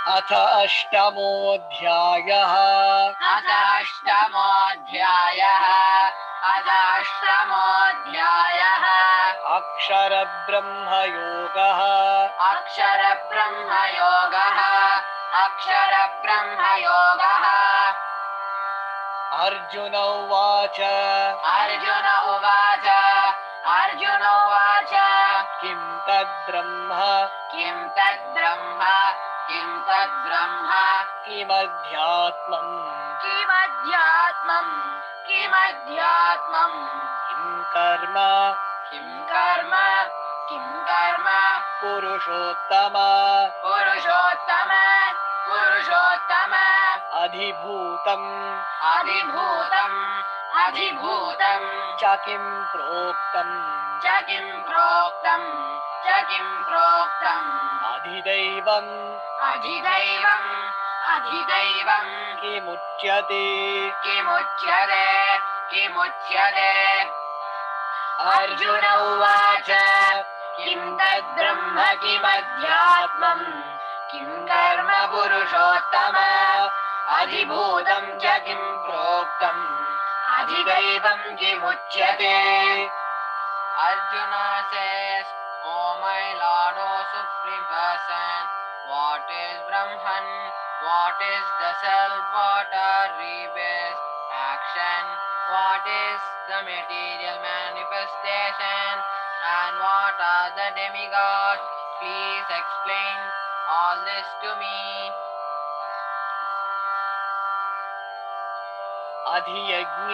अथ अष्टमोऽध्यायः। अक्षरब्रह्मयोगः। अर्जुन उवाच किं तद्ब्रह्म किमध्यात्मम् किं कर्म पुरुषोत्तम अधिभूतम् च किं प्रोक्तम् अधिदैवम् किमुच्यते अर्जुन उवाच किं तद्ब्रह्म किमध्यात्मम् किं कर्म पुरुषोत्तम अधिभूतं च किं प्रोक्तम् अधिदैवं किमुच्यते. Arjuna says, O my Lord, O Supreme Person, what is Brahman? What is the self? What are rebirth, action? What is the material manifestation? And what are the demigods? Please explain all this to me. अधियज्ञ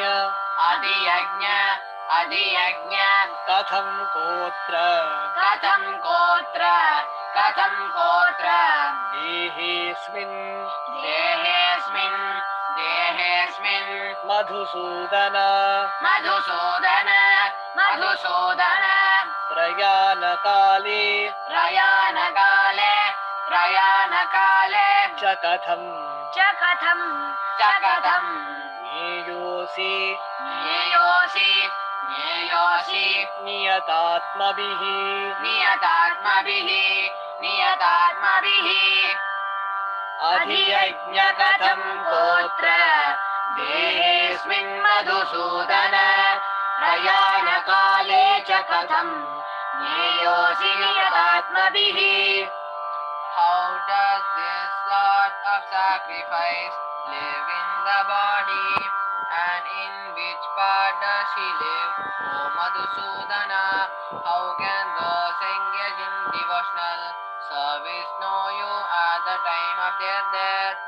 कथं कोत्र देहेऽस्मिन् मधुसूदन प्रयाणकाले च कथं ज्ञेयोऽसि नियतात्मभिः अधियज्ञ कथं कोत्र देहेऽस्मिन् मधुसूदन प्रयाणकाले च कथं ज्ञेयोऽसि नियतात्मभिः. How does this Lord of sacrifice live in the body, and in which part does he live, O Madhusudana? How can those engaged in devotional service know you at the time of their death?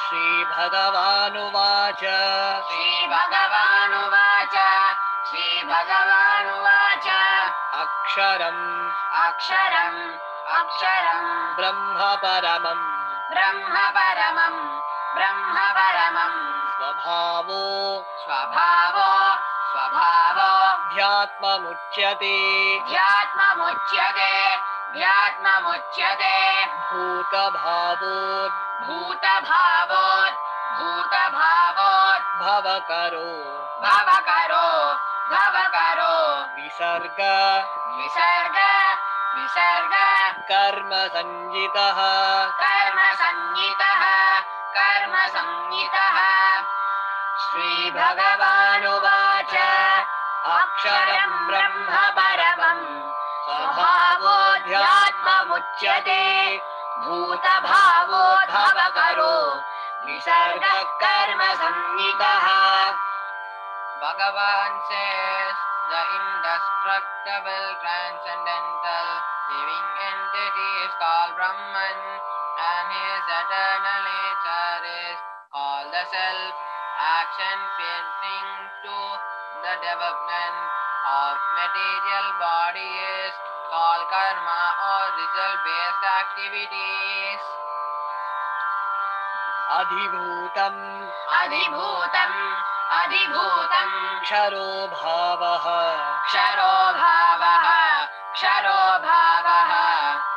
श्रीभगवानुवाच अक्षरम् ब्रह्म परमम् स्वभावो ध्यात्ममुच्यते भूतभावोद् भवकरो विसर्ग कर्म संज्ञितः श्रीभगवानुवाच अक्षरं ब्रह्म परमं स्वभावोऽध्यात्ममुच्यते भूतभावोद्भवकरो विसर्ग कर्म संज्ञितः. Bhagavan says, the indestructible, transcendental, living entity is called Brahman, and his eternal nature is called the self. Action pertaining to the development of material body is called karma or result-based activities. अधिभूतम् क्षरो भावः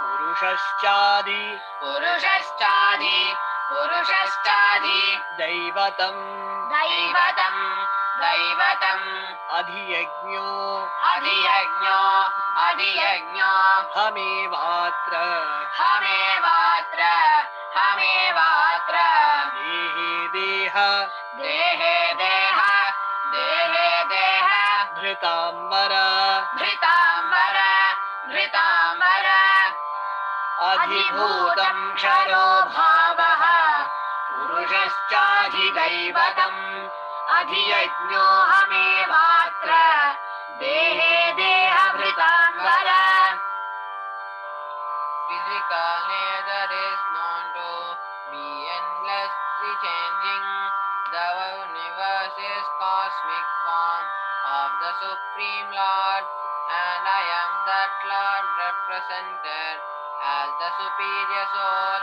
पुरुषश्चादि दैवतम् अधियज्ञो अधियज्ञो हमेवात्र हमेवात्र हमेवात्र देहे देह देहे देह देहे देह धृताम्बर धृताम्बर धृताम्बर अधिभूतं क्षरो भावः पुरुषश्चाधिदैवतम् अधियज्ञो हमेवात्र देहे देहभृताम्बर Physical nature is known to be endlessly changing. The universe is cosmic form of the Supreme Lord, and I am that Lord represented as the superior soul,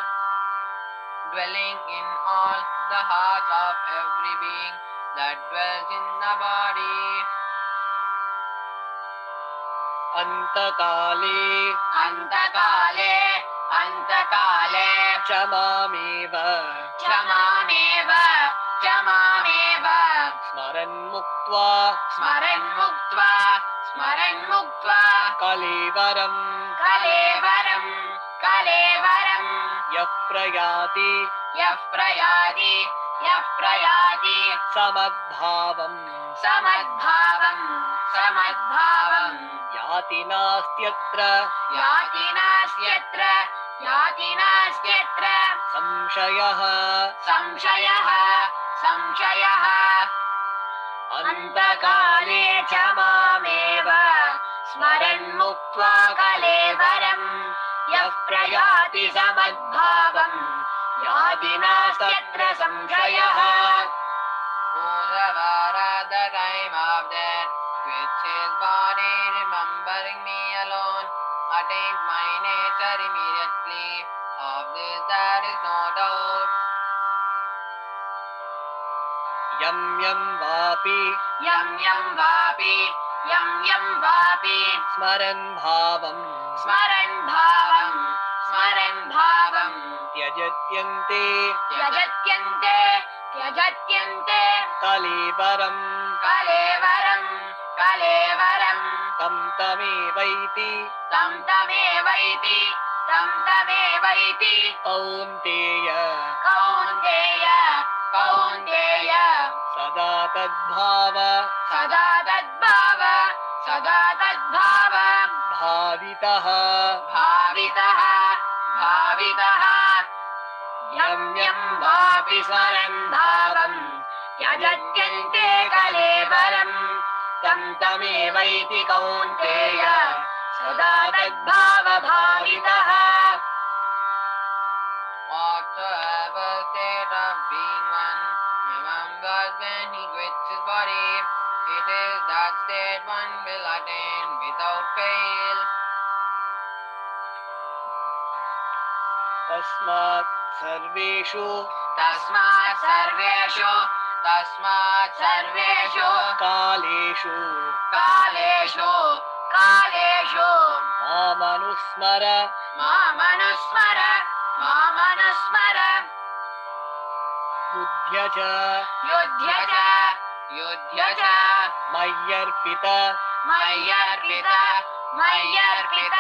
dwelling in all the hearts of every being that dwells in the body. अन्तकाले अन्तकाले अन्तकाले च मामेव क्षमामेव क्षमामेव स्मरन्मुक्त्वा स्मरन्मुक्त्वा स्मरन्मुक्त्वा कलेवरम् कलेवरम् कलेवरम् यः प्रयाति यः प्रयाति यः प्रयाति समद्भावम् समद्भावम् समद्भावम् याति नास्त्यत्र याति नास्त्यत्र याति नास्त्यत्र संशयः संशयः संशयः अन्तकाले च मामेव स्मरन्मुक्त्वा कलेवरम् यः प्रयाति समद्भावम् याति नास्त्यत्र संशयः the time of death, which is body remembering me alone, attains my nature immediately. Of this there is no doubt. यं यं वापि यं यं वापि यं यं वापि स्मरन् भावम् स्मरन् भावम् स्मरन् भावम् त्यजत्यन्ते त्यजत्यन्ते त्यजत्यन्ते कलेवरम् कलेवरम् कलेवरम् तं तमेवैति तं तमेवैति तं तमेवैति कौन्तेय कौन्तेय कौन्तेय सदा तद्भाव सदा तद्भाव सदा तद्भाव भावितः भावितः भावितः यं यं वापि स्मरन् भावम् त्यजत्यन्ते कलेवरम् तं तमेवैति कौन्तेय सदा तद्भाव भावितः Whatsoever state of being one remembers when he quits his body, it is that state one will attain without fail. तस्मात् सर्वेषु तस्मात् सर्वेषु कालेषु कालेषु कालेषु मामनुस्मर मामनुस्मर मामनुस्मर युध्य च युध्य च युध्य च मय्यर्पित मय्यर्पित मय्यर्पित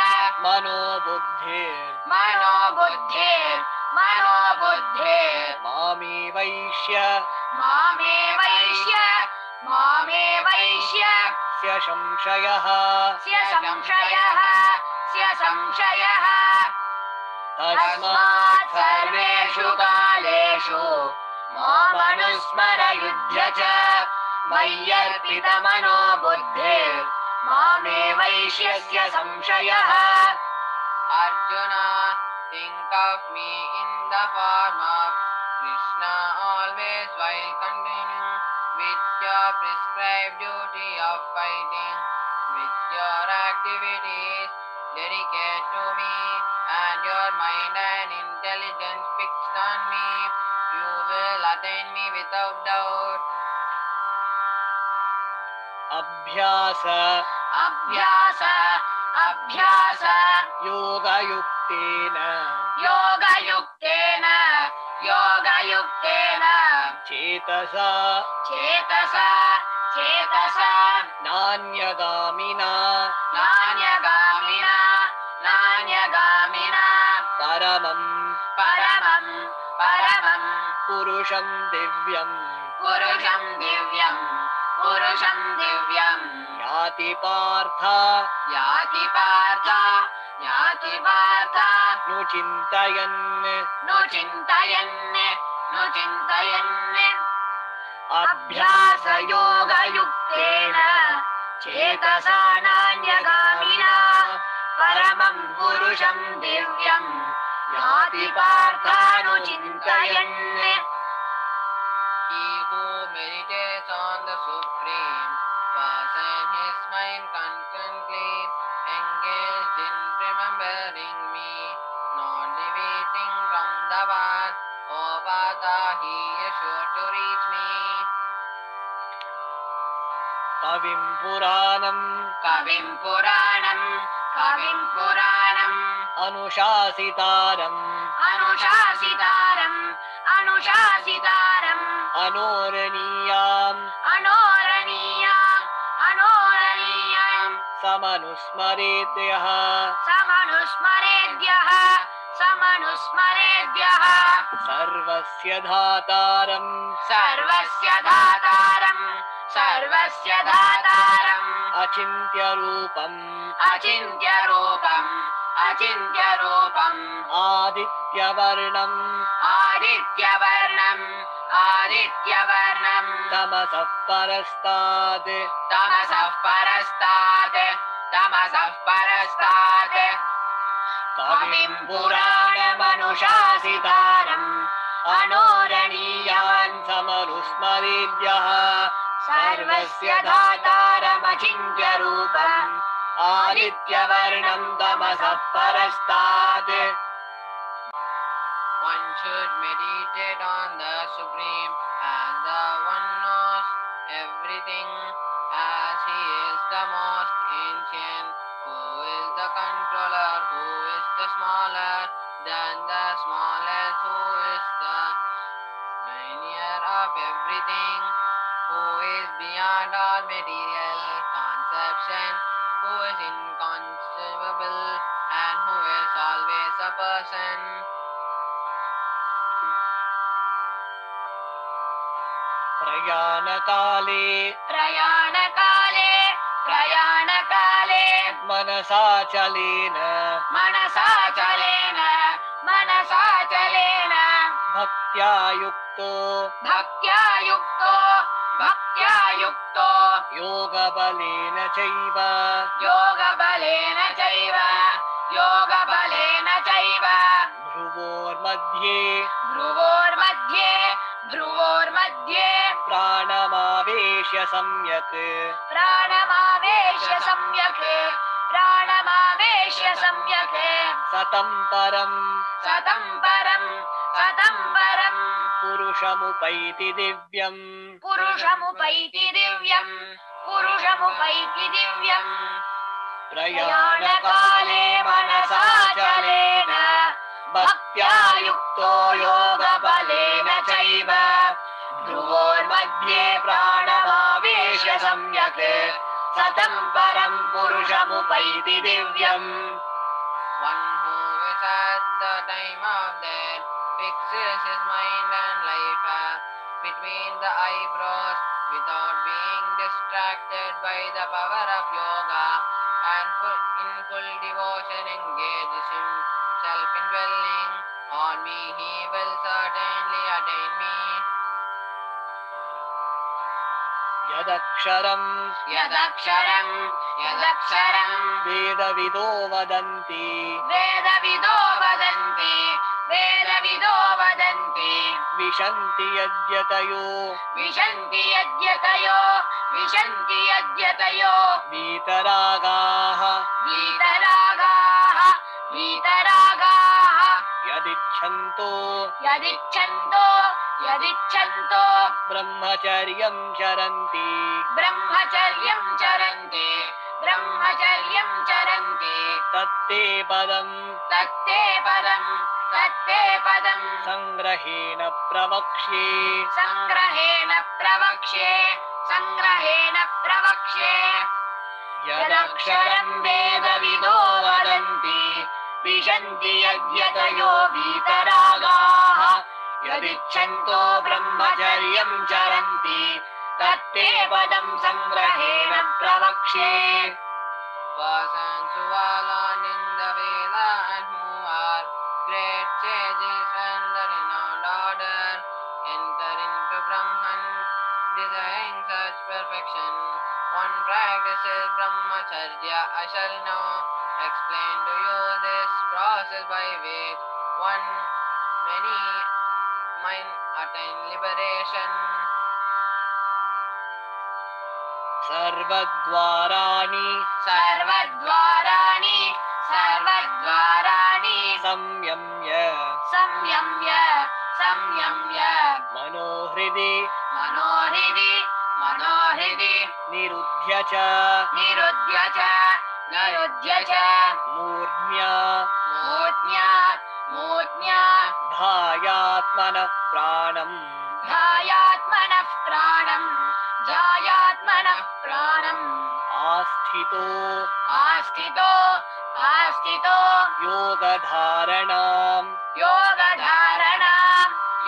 मनोबुद्धिर् मनोबुद्धिर् मनोबुद्धिर् मामेवैष्य मामेवैष्य मामेवैष्य स्य संशयः स्य संशयः स्य संशयः तस्मात् सर्वेषु कालेषु मामनुस्मर युध्य च मय्यर्पितमनो बुद्धिर् मामेवैष्यस्य संशयः Arjuna, think of me in the form of Krishna always while continuing with your prescribed duty of fighting, with your activities dedicate to me, and your mind and intelligence fixed on me, you will attain me without doubt. अभ्यास अभ्यास अभ्यास योगयुक्तेन योगयुक्तेन योगयुक्तेन चेतसा चेतसा चेतसा नान्यगामिना नान्यगामिना नान्यगामिना परमं परमं परमं पुरुषं दिव्यं पुरुषं दिव्यं पुरुषं दिव्यं याति पार्थ याति पार्थ याति पार्थ नु चिन्तयन् नु चिन्तयन् नु चिन्तयन् अभ्यासयोगयुक्तेन चेतसा नान्यगामिना परमं पुरुषं दिव्यं याति पार्थानुचिन्तयन् He who meditates on the Supreme, fasten his mind constantly, engaged in remembering me, not deviating from the path, O Partha, he is sure to reach me. कविं पुराणं कविं पुराणं कविं पुराणम् अनुशासितारम् अनुशासितारम् अनुशासितारम् अनोरणीयाम् अनोरणीयाम् अनोरणीयाम् समनुस्मरेद्यः समनुस्मरेद्यः समनुस्मरेद्यः सर्वस्य धातारम् सर्वस्य दातारम् सर्वस्य दातारम् अचिन्त्यरूपम् अचिन्त्यरूपम् अचिन्त्यरूपम् आदित्यवर्णम् आदित्यवर्णम् आदित्यवर्णम् तमसः परस्तात् तमसः परस्तात् तमसः परस्तात् कविं पुराणमनुशासितारम् अनोरणीयान् समनुस्मरेद्यः सर्वस्य धातारमचिन्त्यरूपम् आदित्यवर्णं तमसः परस्तात् One should meditate on the Supreme as the one knows everything, as he is the most ancient, who is the controller, who is the smaller than the smallest, who is the pioneer of everything, who is beyond all material conception, who is inconceivable, and who is always a person. प्रयाणकाले प्रयाणकाले प्रयाणकाले मनसाचलेन मनसाचलेन मनसाचलेन भक्त्या युक्तो भक्त्या युक्तो भक्त्या युक्तो योगबलेन चैव योगबलेन चैव योगबलेन चैव भ्रुवोर्मध्ये भ्रुवोर्मध्ये भ्रुवोर्मध्ये प्राणमावेश्य सम्यक् प्राणमावेश्य सम्यक् प्राणमावेश्य सम्यक् सतं परं सतं परम् सतं परम् पुरुषमुपैति दिव्यम् पुरुषमुपैति दिव्यम् पुरुषमुपैति दिव्यम् प्रयाणकाले मनसाचलेन भक्त्या युक्तो योगबलेन चैव ध्रुवोर्मध्ये प्राणमावेश्य सम्यक् सतं परं पुरुषमुपैति दिव्यम् One who is at the time of death fixes his mind and life between the eyebrows without being distracted by the power of yoga, and in full devotion engages himself in dwelling on me, he will certainly attain me. यदक्षरं यदक्षरम् यदक्षरम् वेदविदो वदन्ति वेदविदो वदन्ति वेदविदो वदन्ति विशन्ति यद्यतयो विशन्ति यद्यतयो विशन्ति यद्यतयो वीतरागाः वीतरागाः वीतरागाः यदिच्छन्तो यदिच्छन्तो यदिच्छन्तो ब्रह्मचर्यं चरन्ति ब्रह्मचर्यं चरन्ति ब्रह्मचर्यं चरन्ति तत्ते पदं तत्ते पदम् तत्ते पदम् सङ्ग्रहेण प्रवक्ष्ये सङ्ग्रहेण प्रवक्ष्ये सङ्ग्रहेण प्रवक्ष्ये यदक्षरं वेदविदो वदन्ति विशन्ति यद्यतयो वीतरागाः यदिच्छन्तो ब्रह्मचर्यं चरन्ति तत्ते पदं सङ्ग्रहेण प्रवक्ष्ये. Persons who are learned in the Veda and who are great sages and the renowned order enter into Brahman, desiring such perfection. One practices Brahmacharya. I shall now explain to you this process by which many mind attain liberation. सर्वद्वाराणि सर्वद्वाराणि संयम्य संयम्य मनोहृदि निरुध्य च मूर्ध्या ध्यायात्मनः प्राणम् आस्थितो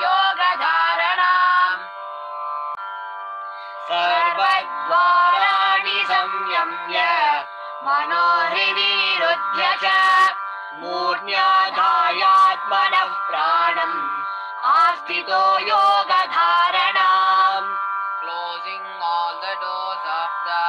योगधारणाम् सर्वद्वाराणि संयम्य मनोहृदि निरुध्य च मूर्ध्याधायात्मनः प्राणम् आस्थितो योगधारणाम्. Closing all the doors of the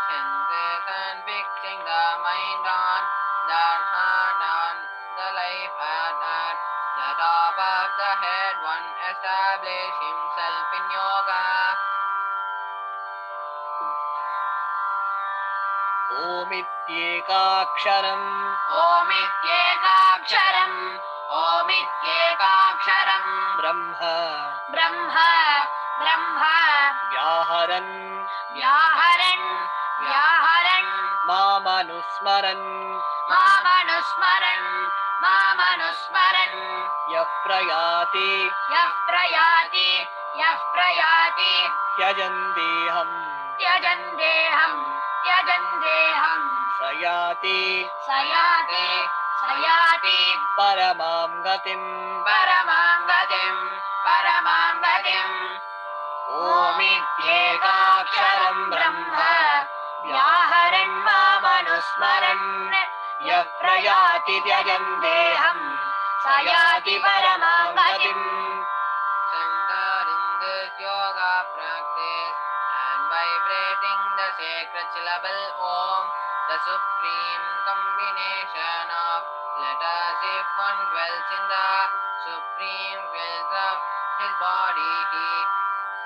senses and fixing the mind on the heart and the life at the top of the head, one establish himself in yoga. ओमित्येकाक्षरम् ब्रह्म व्याहरन् मामनुस्मरन् यः प्रयाति त्यजन् देहम् स याति परमां गतिम्. ओमित्येकाक्षरं ब्रह्म व्याहरन् मामनुस्मरन् यः प्रयाति त्यजन् देहम् स याति परमां गतिम्. Center in this yoga practice and vibrating the sacred syllable Om, the supreme combination of letters. If one dwells in the supreme fields of his body, he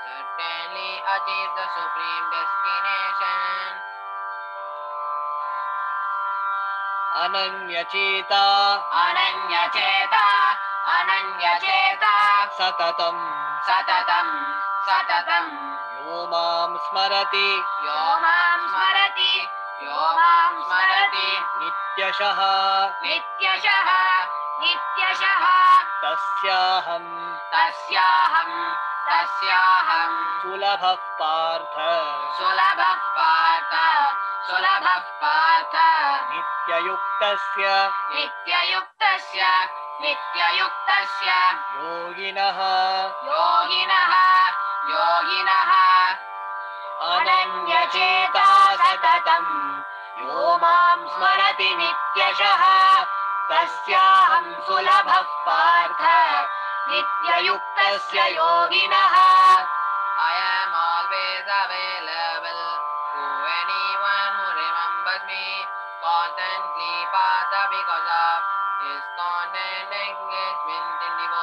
certainly achieves the supreme destination. अनन्यचेता सततम् यो मां स्मरति नित्यशः तस्याहं सुलभः पार्थ नित्ययुक्तस्य योगिनः अनन्यचेता सततम् यो मां स्मरति नित्यशः तस्याहं सुलभः पार्थ नित्ययुक्तस्य योगिनः. I am always available to anyone who remembers me constantly, Partha, because of his constant engagement in devotion.